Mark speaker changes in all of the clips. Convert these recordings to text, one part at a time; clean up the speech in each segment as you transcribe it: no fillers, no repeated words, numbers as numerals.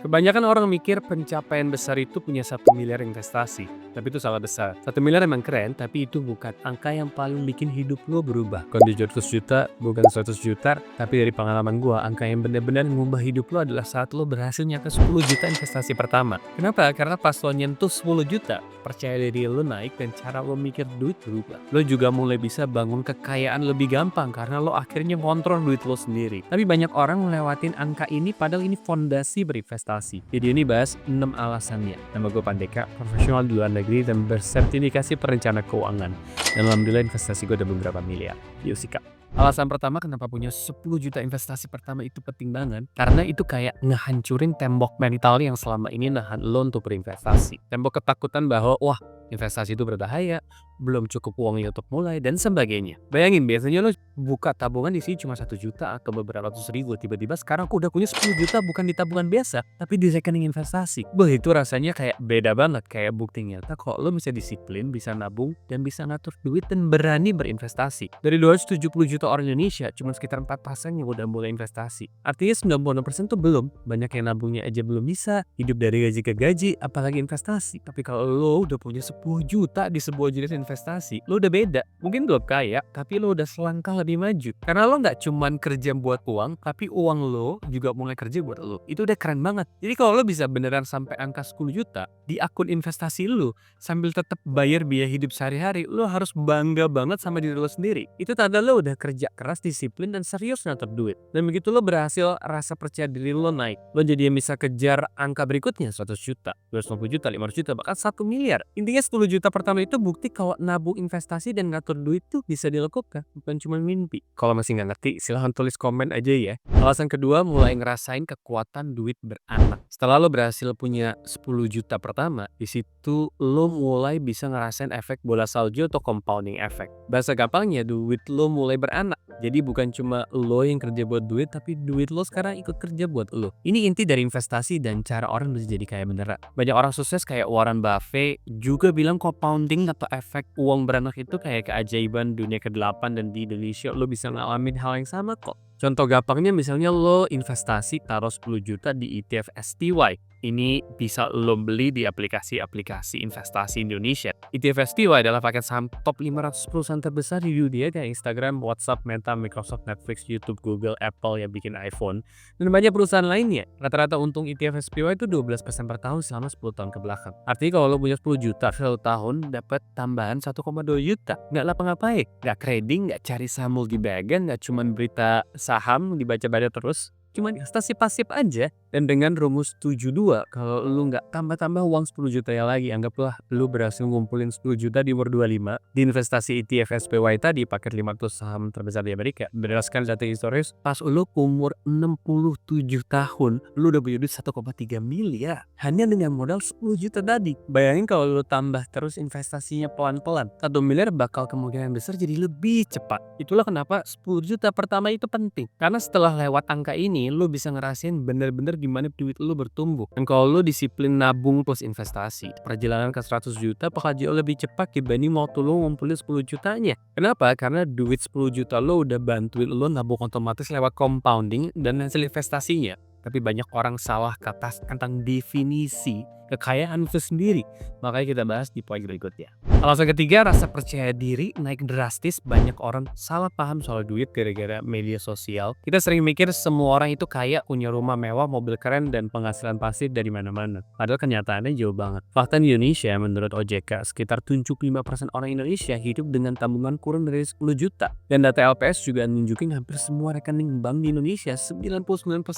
Speaker 1: Kebanyakan orang mikir pencapaian besar itu punya 1 miliar investasi. Tapi itu salah besar. 1 miliar emang keren, tapi itu bukan angka yang paling bikin hidup lo berubah. Bukan 700 juta, bukan 100 juta, tapi dari pengalaman gua, angka yang benar-benar mengubah hidup lo adalah saat lo berhasil nyata 10 juta investasi pertama. Kenapa? Karena pas lo nyentuh 10 juta, percaya diri lo naik dan cara lo mikir duit berubah. Lo juga mulai bisa bangun kekayaan lebih gampang karena lo akhirnya kontrol duit lo sendiri. Tapi banyak orang melewatin angka ini padahal ini fondasi berinvestasi. Video ini bahas 6 alasannya. Nama gue Pandeka, profesional di luar negeri dan bersertifikasi perencana keuangan. Dan alhamdulillah investasi gue udah beberapa miliar. Yuk sikat. Alasan pertama kenapa punya 10 juta investasi pertama itu penting banget. Karena itu kayak ngehancurin tembok mental yang selama ini nahan lo untuk berinvestasi. Tembok ketakutan bahwa wah investasi itu berbahaya, belum cukup uangnya untuk mulai, dan sebagainya. Bayangin biasanya lo buka tabungan isi cuma 1 juta atau beberapa ratus ribu. Tiba-tiba sekarang aku udah punya 10 juta bukan di tabungan biasa, tapi di rekening investasi. Itu rasanya kayak beda banget. Kayak bukti nyata kok lo bisa disiplin, bisa nabung, dan bisa ngatur duit dan berani berinvestasi. Dari 270 juta orang Indonesia, cuma sekitar 4% yang udah mulai investasi. Artinya 96% tuh belum. Banyak yang nabungnya aja belum bisa, hidup dari gaji ke gaji, apalagi investasi. Tapi kalau lo udah punya 10 juta di sebuah jenis investasi, lo udah beda. Mungkin belum kaya, tapi lo udah selangkah lebih maju. Karena lo nggak cuman kerja buat uang, tapi uang lo juga mulai kerja buat lo. Itu udah keren banget. Jadi kalau lo bisa beneran sampai angka 10 juta di akun investasi lo, sambil tetap bayar biaya hidup sehari-hari, lo harus bangga banget sama diri lo sendiri. Itu tanda lo udah kerja keras, disiplin, dan serius ngatur duit. Dan begitu lo berhasil, rasa percaya diri lo naik. Lo jadi yang bisa kejar angka berikutnya 100 juta, 250 juta, 500 juta, bahkan 1 miliar. Intinya 10 juta pertama itu bukti kalau nabung, investasi, dan ngatur duit tuh bisa dilakukan, bukan cuma mimpi. Kalau masih nggak ngerti, silahkan tulis komen aja ya. Alasan kedua, mulai ngerasain kekuatan duit beranak. Setelah lo berhasil punya 10 juta pertama, di situ lo mulai bisa ngerasain efek bola salju atau compounding effect. Bahasa gampangnya, duit lo mulai beranak. Jadi bukan cuma lo yang kerja buat duit, tapi duit lo sekarang ikut kerja buat lo. Ini inti dari investasi dan cara orang bisa jadi kaya beneran. Banyak orang sukses kayak Warren Buffett juga bilang compounding atau efek uang beranak itu kayak keajaiban dunia ke-8 dan di Indonesia lo bisa ngalamin hal yang sama kok. Contoh gampangnya misalnya lo investasi taruh 10 juta di ETF STY. Ini bisa lo beli di aplikasi-aplikasi investasi Indonesia. ETF STY adalah paket saham top 500 perusahaan terbesar di dunia kayak Instagram, WhatsApp, Meta, Microsoft, Netflix, YouTube, Google, Apple yang bikin iPhone, dan banyak perusahaan lainnya. Rata-rata untung ETF SPY itu 12% per tahun selama 10 tahun ke belakang. Artinya kalau lo punya 10 juta 1 tahun dapat tambahan 1,2 juta. Nggak lapang-ngapain, nggak trading, nggak cari saham multi-bagan, nggak cuma berita saham dibaca-baca terus. Cuma investasi pasif aja. Dan dengan rumus 72, kalau lu nggak tambah-tambah uang 10 juta ya lagi, anggaplah lu berhasil ngumpulin 10 juta di umur 25, di investasi ETF SPY tadi, paket 500 saham terbesar di Amerika. Berdasarkan data historis, pas lu umur 67 tahun, lu udah punya duit 1,3 miliar. Hanya dengan modal 10 juta tadi. Bayangin kalau lu tambah terus investasinya pelan-pelan, 1 miliar bakal kemungkinan besar jadi lebih cepat. Itulah kenapa 10 juta pertama itu penting. Karena setelah lewat angka ini, lo bisa ngerasain bener-bener gimana duit lo bertumbuh. Dan kalau lo disiplin nabung plus investasi, perjalanan ke 100 juta bakal jauh lebih cepat dibanding waktu lo ngumpulin 10 jutanya. Kenapa? Karena duit 10 juta lo udah bantuin lo nabung otomatis lewat compounding dan hasil investasinya. Tapi banyak orang salah kata tentang definisi kekayaan itu sendiri. Makanya kita bahas di poin berikutnya. Alasan ketiga, rasa percaya diri naik drastis. Banyak orang salah paham soal duit gara-gara media sosial. Kita sering mikir semua orang itu kaya, punya rumah mewah, mobil keren, dan penghasilan pasif dari mana-mana. Padahal kenyataannya jauh banget. Fakta di Indonesia, menurut OJK, sekitar 75% orang Indonesia hidup dengan tabungan kurang dari 10 juta. Dan data LPS juga nunjukin hampir semua rekening bank di Indonesia, 99%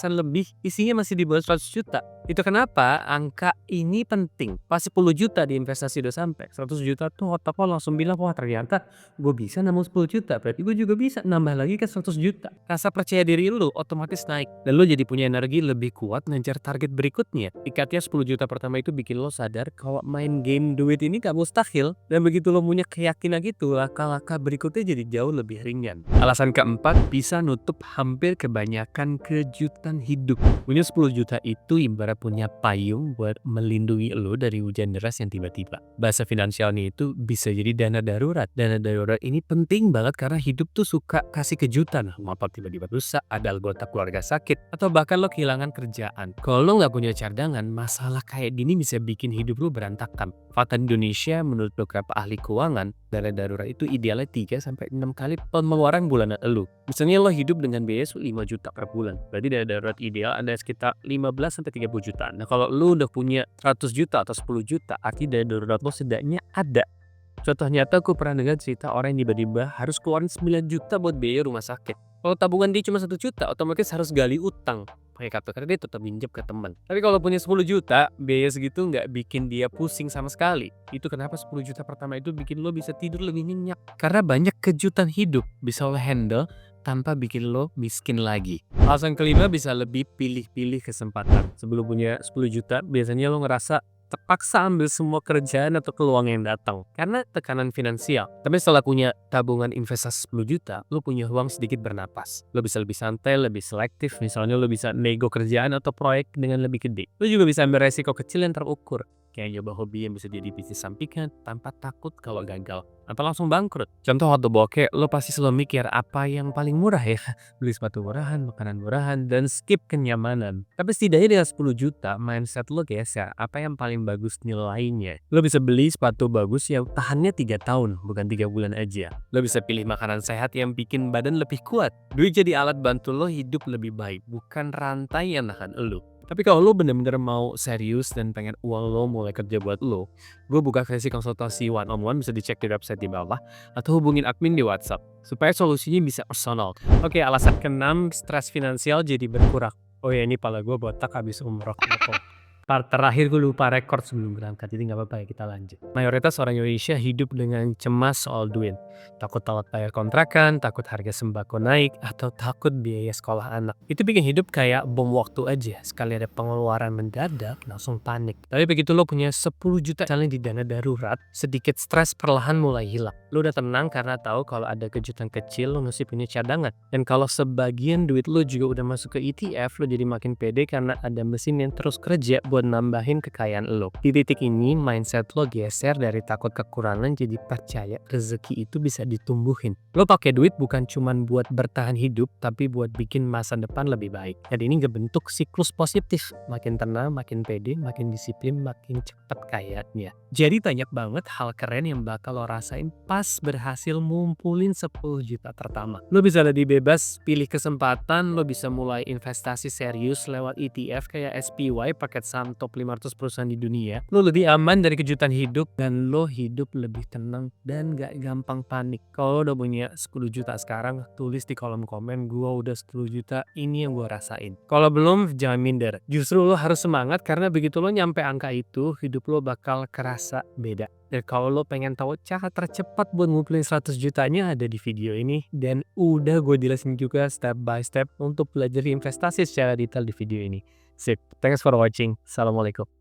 Speaker 1: lebih, isinya masih di bawah 100 juta. Itu kenapa angka ini penting. Pas 10 juta di investasi udah sampai 100 juta tuh otak lo langsung bilang, wah ternyata gue bisa nabung 10 juta, berarti gue juga bisa nambah lagi ke 100 juta. Rasa percaya diri lo otomatis naik dan lo jadi punya energi lebih kuat ngejar target berikutnya. Ikatnya 10 juta pertama itu bikin lo sadar kalau main game duit ini gak mustahil, dan begitu lo punya keyakinan gitu, langkah-langkah berikutnya jadi jauh lebih ringan. Alasan keempat, bisa nutup hampir kebanyakan kejutan hidup. Punya 10 juta itu ibarat nggak punya payung buat melindungi lo dari hujan deras yang tiba-tiba. Bahasa finansialnya itu bisa jadi dana darurat. Dana darurat ini penting banget karena hidup tuh suka kasih kejutan. Motor tiba-tiba rusak, ada anggota keluarga sakit, atau bahkan lo kehilangan kerjaan. Kalau lo nggak punya cadangan, masalah kayak gini bisa bikin hidup lo berantakan. Fakta Indonesia menurut beberapa ahli keuangan, dana darurat itu idealnya 3-6 kali pengeluaran bulanan lo. Misalnya lo hidup dengan biaya 5 juta per bulan, berarti dana darurat ideal ada sekitar 15-30 juta. Nah kalau lo udah punya 100 juta atau 10 juta, artinya dana darurat lo setidaknya ada. Contoh nyata aku pernah dengar cerita orang yang tiba-tiba harus keluarin 9 juta buat biaya rumah sakit. Kalau tabungan dia cuma 1 juta, otomatis harus gali utang. Pakai kartu kredit atau pinjam ke teman. Tapi kalau punya 10 juta, biaya segitu nggak bikin dia pusing sama sekali. Itu kenapa 10 juta pertama itu bikin lo bisa tidur lebih nyenyak. Karena banyak kejutan hidup bisa lo handle tanpa bikin lo miskin lagi. Alasan kelima bisa lebih pilih-pilih kesempatan. Sebelum punya 10 juta, biasanya lo ngerasa terpaksa ambil semua kerjaan atau peluang yang datang karena tekanan finansial. Tapi setelah punya tabungan investasi 10 juta, lo punya uang sedikit bernapas. Lo bisa lebih santai, lebih selektif. Misalnya lo bisa nego kerjaan atau proyek dengan lebih gede. Lo juga bisa ambil resiko kecil yang terukur. Kayak coba hobi yang bisa jadi bisnis sampingan tanpa takut kalau gagal atau langsung bangkrut. Contoh waktu bokeh, lo pasti selalu mikir apa yang paling murah ya. Beli sepatu murahan, makanan murahan, dan skip kenyamanan. Tapi setidaknya dengan 10 juta, mindset lo geser. Apa yang paling bagus nilainya? Lo bisa beli sepatu bagus yang tahannya 3 tahun, bukan 3 bulan aja. Lo bisa pilih makanan sehat yang bikin badan lebih kuat. Duit jadi alat bantu lo hidup lebih baik, bukan rantai yang nahan lo. Tapi kalau lo bener-bener mau serius dan pengen uang lo mulai kerja buat lo, gue buka sesi konsultasi one-on-one, bisa dicek di website di bawah, atau hubungin admin di WhatsApp, supaya solusinya bisa personal. Oke, alasan ke-6, stres finansial jadi berkurang. Oh ya, ini pala gue botak habis umroh. Part terakhir gue lupa rekor sebelum berangkat, jadi nggak apa-apa ya, kita lanjut. Mayoritas orang Indonesia hidup dengan cemas soal duit. Takut telat bayar kontrakan, takut harga sembako naik, atau takut biaya sekolah anak. Itu bikin hidup kayak bom waktu aja. Sekali ada pengeluaran mendadak, langsung panik. Tapi begitu lo punya 10 juta misalnya di dana darurat, sedikit stres perlahan mulai hilang. Lo udah tenang karena tahu kalau ada kejutan kecil, lo mesti punya cadangan. Dan kalau sebagian duit lo juga udah masuk ke ETF, lo jadi makin pede karena ada mesin yang terus kerja buat nambahin kekayaan lo. Di titik ini, mindset lo geser dari takut kekurangan jadi percaya rezeki itu bisa ditumbuhin. Lo pakai duit bukan cuman buat bertahan hidup, tapi buat bikin masa depan lebih baik. Dan ini ngebentuk siklus positif. Makin tenang, makin pede, makin disiplin, makin cepet kayanya. Jadi banyak banget hal keren yang bakal lo rasain pas berhasil ngumpulin 10 juta pertama. Lo bisa lebih bebas pilih kesempatan, lo bisa mulai investasi serius lewat ETF kayak SPY, paket saham top 500 perusahaan di dunia. Lo lebih aman dari kejutan hidup, dan lo hidup lebih tenang dan gak gampang panik. Kalau lo udah punya 10 juta sekarang, tulis di kolom komen, gua udah 10 juta, ini yang gua rasain. Kalau belum, jangan minder. Justru lo harus semangat karena begitu lo nyampe angka itu, hidup lo bakal kerasa beda. Dan kalau lo pengen tahu cara tercepat buat ngumpulin 100 jutanya, ada di video ini. Dan udah gue jelasin juga step by step untuk belajar investasi secara detail di video ini. Sip, thanks for watching. Assalamualaikum.